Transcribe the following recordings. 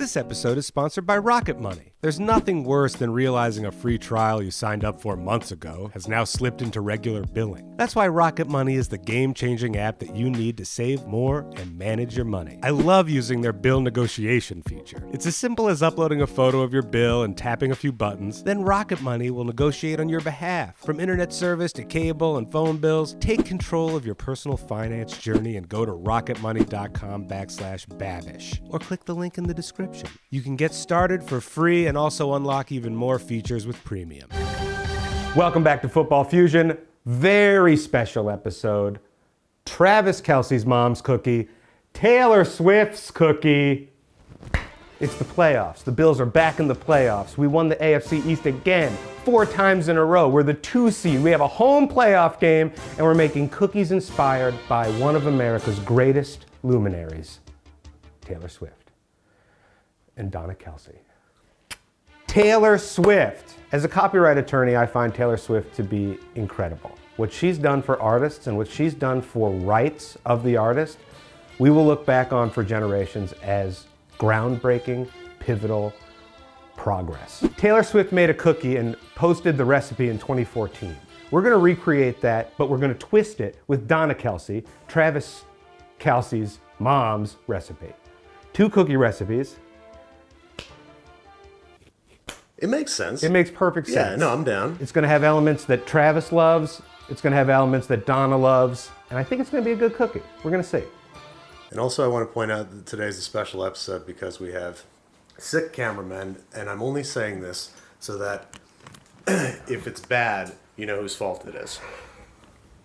This episode is sponsored by Rocket Money. There's nothing worse than realizing a free trial you signed up for months ago has now slipped into regular billing. That's why Rocket Money is the game-changing app that you need to save more and manage your money. I love using their bill negotiation feature. It's as simple as uploading a photo of your bill and tapping a few buttons. Then Rocket Money will negotiate on your behalf. From internet service to cable and phone bills, take control of your personal finance journey and go to rocketmoney.com/Babish or click the link in the description. You can get started for free and also unlock even more features with premium. Welcome back to Football Fusion. Very special episode. Travis Kelce's mom's cookie, Taylor Swift's cookie. It's the playoffs. The Bills are back in the playoffs. We won the AFC East again, 4 times in a row. We're the 2 seed. We have a home playoff game, and we're making cookies inspired by one of America's greatest luminaries, Taylor Swift and Donna Kelce. Taylor Swift. As a copyright attorney, I find Taylor Swift to be incredible. What she's done for artists and what she's done for rights of the artist, we will look back on for generations as groundbreaking, pivotal progress. Taylor Swift made a cookie and posted the recipe in 2014. We're gonna recreate that, but we're gonna twist it with Donna Kelce, Travis Kelce's mom's recipe. 2 cookie recipes. It makes sense. It makes perfect sense. Yeah, no, I'm down. It's gonna have elements that Travis loves, it's gonna have elements that Donna loves, and I think it's gonna be a good cookie. We're gonna see. And also I want to point out that today's a special episode because we have sick cameramen, and I'm only saying this so that if it's bad, you know whose fault it is.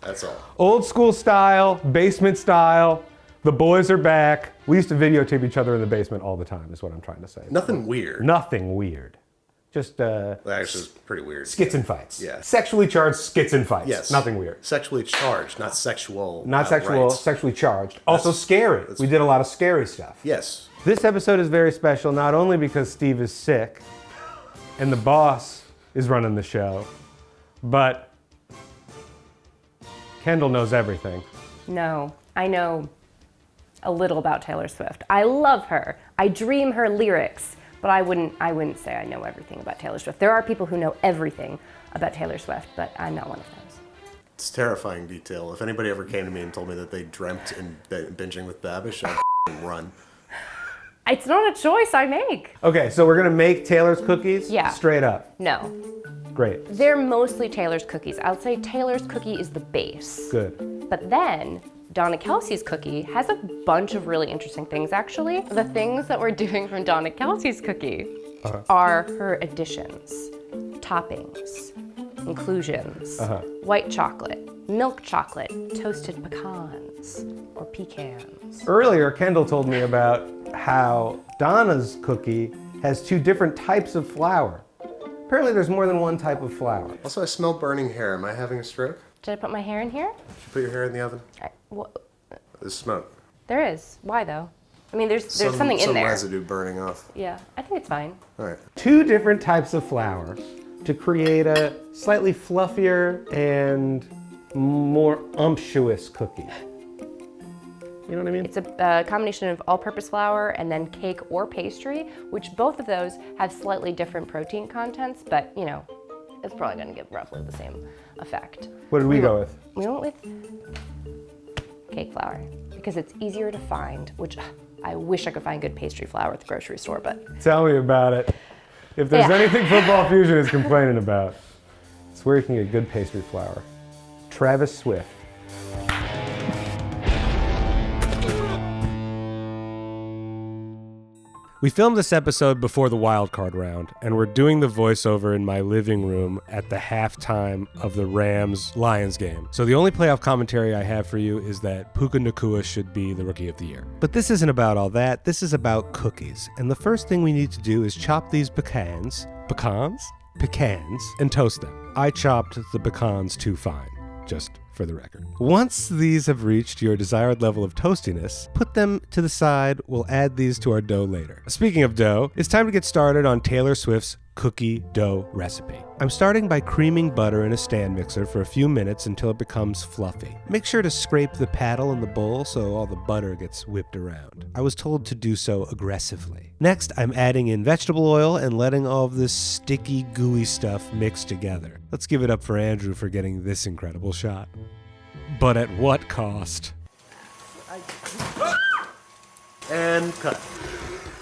That's all. Old school style, basement style, the boys are back. We used to videotape each other in the basement all the time, is what I'm trying to say. Nothing weird. Nothing weird. Just Actually, it's pretty weird. skits and fights. Yeah. Sexually charged skits and fights. Yes. Nothing weird. Sexually charged, not sexual. Not sexual, rights. sexually charged. Also scary. We did a lot of scary stuff. Yes. This episode is very special, not only because Steve is sick and the boss is running the show, but Kendall knows everything. No, I know a little about Taylor Swift. I love her. I dream her lyrics, but I wouldn't say I know everything about Taylor Swift. There are people who know everything about Taylor Swift, but I'm not one of those. It's a terrifying detail. If anybody ever came to me and told me that they dreamt in binging with Babish, I'd run. It's not a choice I make. Okay, so we're gonna make Taylor's cookies Yeah. straight up. No, Great, they're mostly Taylor's cookies. I would say Taylor's cookie is the base. good. But then Donna Kelce's cookie has a bunch of really interesting things, actually. The things that we're doing from Donna Kelce's cookie are her additions, toppings, inclusions, white chocolate, milk chocolate, toasted pecans, or pecans. Earlier, Kendall told me about how Donna's cookie has 2 different types of flour. Apparently there's more than one type of flour. Also, I smell burning hair. Am I having a stroke? Did I put my hair in here? Did you put your hair in the oven? There's smoke. There is. Why though? I mean, there's something in there. Some residue burning off. Yeah, I think it's fine. All right. 2 different types of flour to create a slightly fluffier and more umptuous cookie. You know what I mean? It's a combination of all-purpose flour and then cake or pastry, which both of those have slightly different protein contents, but you know, it's probably gonna give roughly the same effect. What did we go with? We went with cake flour because it's easier to find, which I wish I could find good pastry flour at the grocery store, but Tell me about it. If there's Yeah. anything Football Fusion is complaining about, it's where you can get good pastry flour. Travis Swift. We filmed this episode before the wild card round, and we're doing the voiceover in my living room at the halftime of the Rams-Lions game. So the only playoff commentary I have for you is that Puka Nacua should be the Rookie of the Year. But this isn't about all that. This is about cookies. And the first thing we need to do is chop these pecans, and toast them. I chopped the pecans too fine, just for the record. Once these have reached your desired level of toastiness, put them to the side. We'll add these to our dough later. Speaking of dough, it's time to get started on Taylor Swift's cookie dough recipe. I'm starting by creaming butter in a stand mixer for a few minutes until it becomes fluffy. Make sure to scrape the paddle in the bowl so all the butter gets whipped around. I was told to do so aggressively. Next, I'm adding in vegetable oil and letting all of this sticky, gooey stuff mix together. Let's give it up for Andrew for getting this incredible shot. But at what cost? And cut.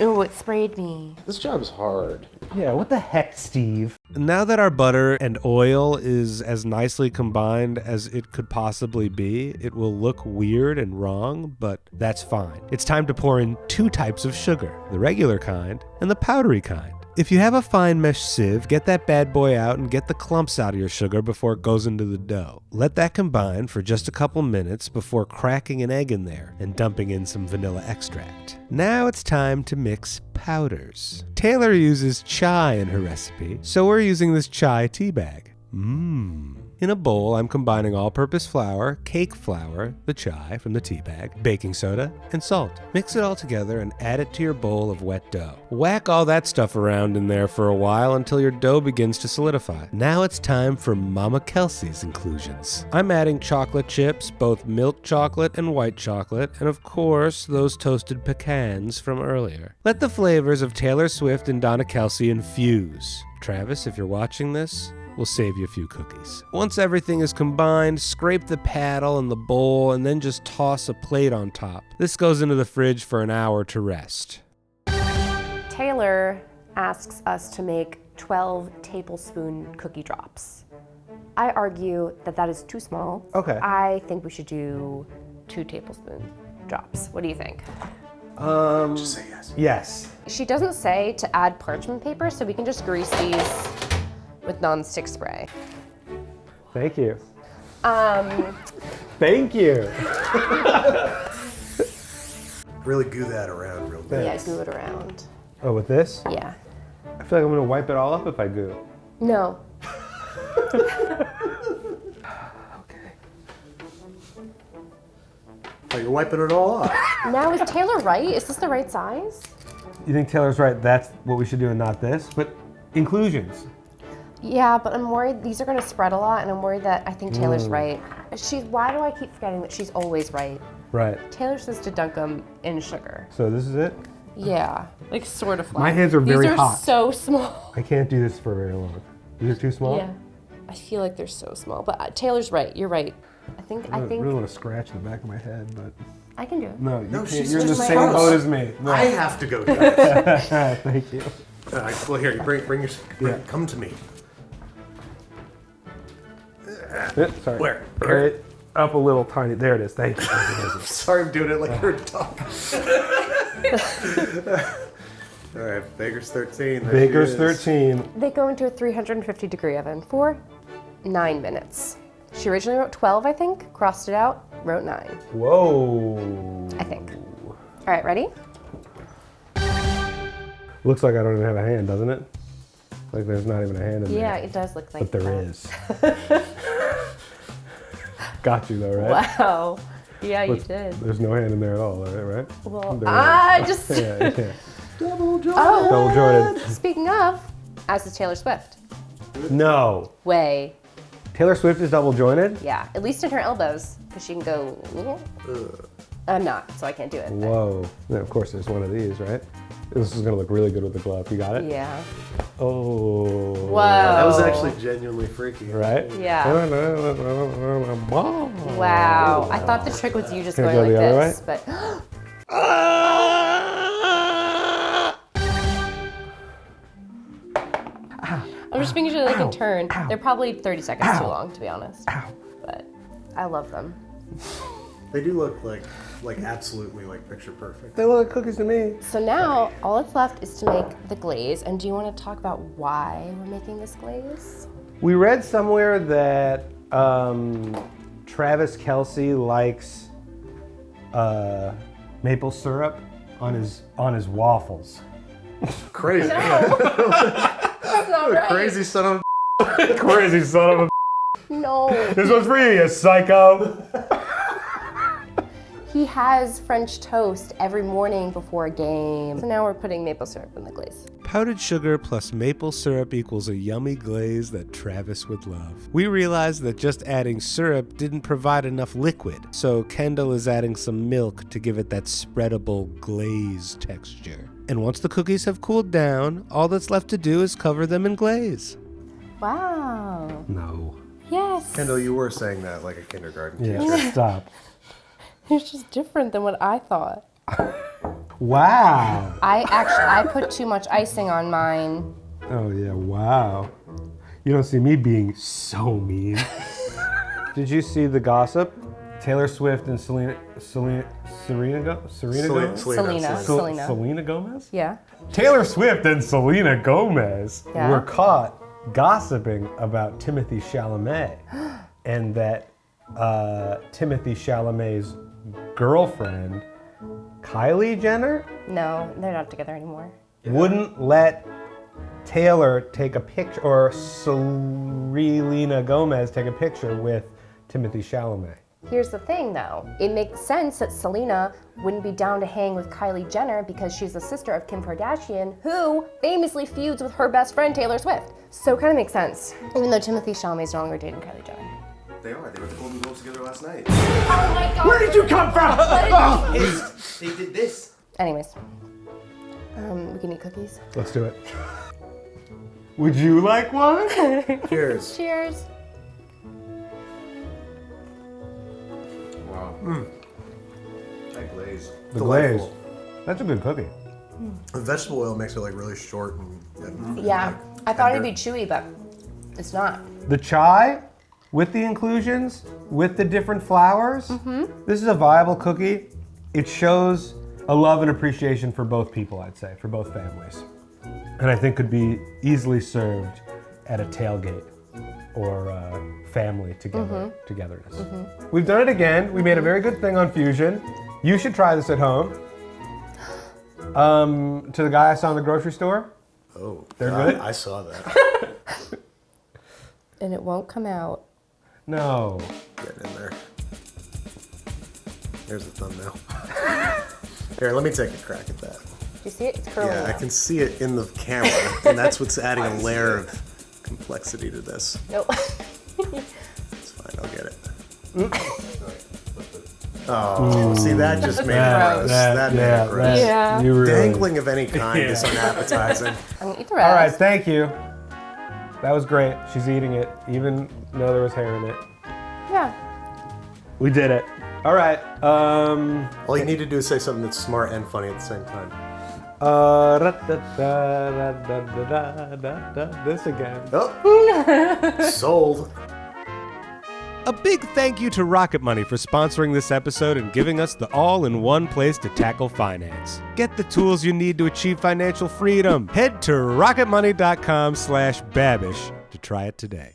Ooh, it sprayed me. This job's hard. Yeah, what the heck, Steve? Now that our butter and oil is as nicely combined as it could possibly be, it will look weird and wrong, but that's fine. It's time to pour in 2 types of sugar, the regular kind and the powdery kind. If you have a fine mesh sieve, get that bad boy out and get the clumps out of your sugar before it goes into the dough. Let that combine for just a couple minutes before cracking an egg in there and dumping in some vanilla extract. Now it's time to mix powders. Taylor uses chai in her recipe, so we're using this chai tea bag. In a bowl, I'm combining all-purpose flour, cake flour, the chai from the tea bag, baking soda, and salt. Mix it all together and add it to your bowl of wet dough. Whack all that stuff around in there for a while until your dough begins to solidify. Now it's time for Mama Kelce's inclusions. I'm adding chocolate chips, both milk chocolate and white chocolate, and of course, those toasted pecans from earlier. Let the flavors of Taylor Swift and Donna Kelce infuse. Travis, if you're watching this, we'll save you a few cookies. Once everything is combined, scrape the paddle in the bowl and then just toss a plate on top. This goes into the fridge for an hour to rest. Taylor asks us to make 12 tablespoon cookie drops. I argue that that is too small. Okay. I think we should do 2 tablespoon drops. What do you think? Just say yes. Yes. She doesn't say to add parchment paper, so we can just grease these with non-stick spray. Thank you. Thank you. Really goo that around real good. Yeah, goo it around. Oh, with this? Yeah. I feel like I'm gonna wipe it all up if I goo. No. Oh, you're wiping it all off. Now, is Taylor right? Is this the right size? You think Taylor's right, that's what we should do and not this? But inclusions. Yeah, but I'm worried these are gonna spread a lot, and I'm worried that I think Taylor's right. Why do I keep forgetting that she's always right? Right. Taylor says to dunk them in sugar. So this is it? Yeah, like sort of flat. My hands are very These are hot. so small. I can't do this for very long. These are too small? Yeah, I feel like they're so small, but Taylor's right. You're right. I I think really want to scratch the back of my head, but I can do it. no, you No, can't. she's You're in the just same like us. boat as me. No. I have to go do it. Thank you. Well, here, you bring come to me. Sorry. Where? Right up a little tiny. There it is. Thank you. Sorry, I'm doing it like you're a dog. All right, Baker's 13. there Baker's she is. 13. They go into a 350 degree oven for 9 minutes. She originally wrote 12, I think, crossed it out, wrote 9, Whoa. I think. All right, ready? Looks like I don't even have a hand, doesn't it? Like there's not even a hand in Yeah, there. it does look like But there that. is. Got you though, right? Wow. Yeah, you But did. There's no hand in there at all, right? Well, There is. just. Yeah. Double Jordan. Oh, Double Jordan. speaking of, as is Taylor Swift. No. Way. Taylor Swift is double jointed? Yeah, at least in her elbows, because she can go. I'm not, so I can't do it. but- Whoa. Yeah, of course, there's one of these, right? This is gonna look really good with the glove. You got it? Yeah. Oh. Whoa. That was actually genuinely freaky. Right? Yeah. Wow. Wow. I thought the trick was you just Can I going go like the other this, but. I'm just making sure they can turn. They're probably 30 seconds too long, to be honest. But I love them. They do look like absolutely like picture perfect. They look like cookies to me. So now all that's left is to make the glaze. And do you want to talk about why we're making this glaze? We read somewhere that Travis Kelce likes maple syrup on his waffles. Crazy. That's not right. Crazy son of Crazy son of a. No. This one's for you, you psycho. He has French toast every morning before a game. So now we're putting maple syrup in the glaze. Powdered sugar plus maple syrup equals a yummy glaze that Travis would love. We realized that just adding syrup didn't provide enough liquid, so Kendall is adding some milk to give it that spreadable glaze texture. And once the cookies have cooled down, all that's left to do is cover them in glaze. Wow. No. Yes. Kendall, you were saying that like a kindergarten teacher. Yeah, stop. It's just different than what I thought. Wow. I put too much icing on mine. Oh yeah, wow. You don't see me being so mean. Did you see the gossip? Taylor Swift and Selena Gomez? Yeah. Taylor Swift and Selena Gomez Yeah. were caught gossiping about Timothy Chalamet and that Timothy Chalamet's girlfriend, Kylie Jenner, No, they're not together anymore. wouldn't let Taylor take a picture, or Selena Gomez take a picture with Timothy Chalamet. Here's the thing though. It makes sense that Selena wouldn't be down to hang with Kylie Jenner because she's the sister of Kim Kardashian, who famously feuds with her best friend Taylor Swift. So it kind of makes sense. Even though Timothy Chalamet's no longer dating Kylie Jenner. They are. They were at the Golden Globes together last night. Oh my god! Where did you come from? They did this. Anyways. We can eat cookies. Let's do it. Would you like one? Cheers. Cheers. Wow. That glaze. The Delightful. glaze. That's a good cookie. The vegetable oil makes it like really short and Yeah. I thought it'd be chewy, but it's not. The chai, with the inclusions, with the different flours, this is a viable cookie. It shows a love and appreciation for both people, I'd say, for both families. And I think could be easily served at a tailgate or family togetherness. We've done it again. We made a very good thing on Fusion. You should try this at home. To the guy I saw in the grocery store. Oh, They're God, good? I saw that. And it won't come out. No. Getting in there. Here's the thumbnail. Here, let me take a crack at that. Do you see it? It's curling Yeah, I now. can see it in the camera, and that's what's adding a layer of complexity to this. Nope. It's fine, I'll get it. Oh, see, that just made it gross. That made it gross. Yeah. You really- Dangling of any kind is unappetizing. I'm gonna eat the rest. All right, thank you. That was great. She's eating it, even though there was hair in it. Yeah. We did it. All right. All you need to do is say something that's smart and funny at the same time. This again. Oh, sold. A big thank you to Rocket Money for sponsoring this episode and giving us the all-in-one place to tackle finance. Get the tools you need to achieve financial freedom. Head to rocketmoney.com/Babish to try it today.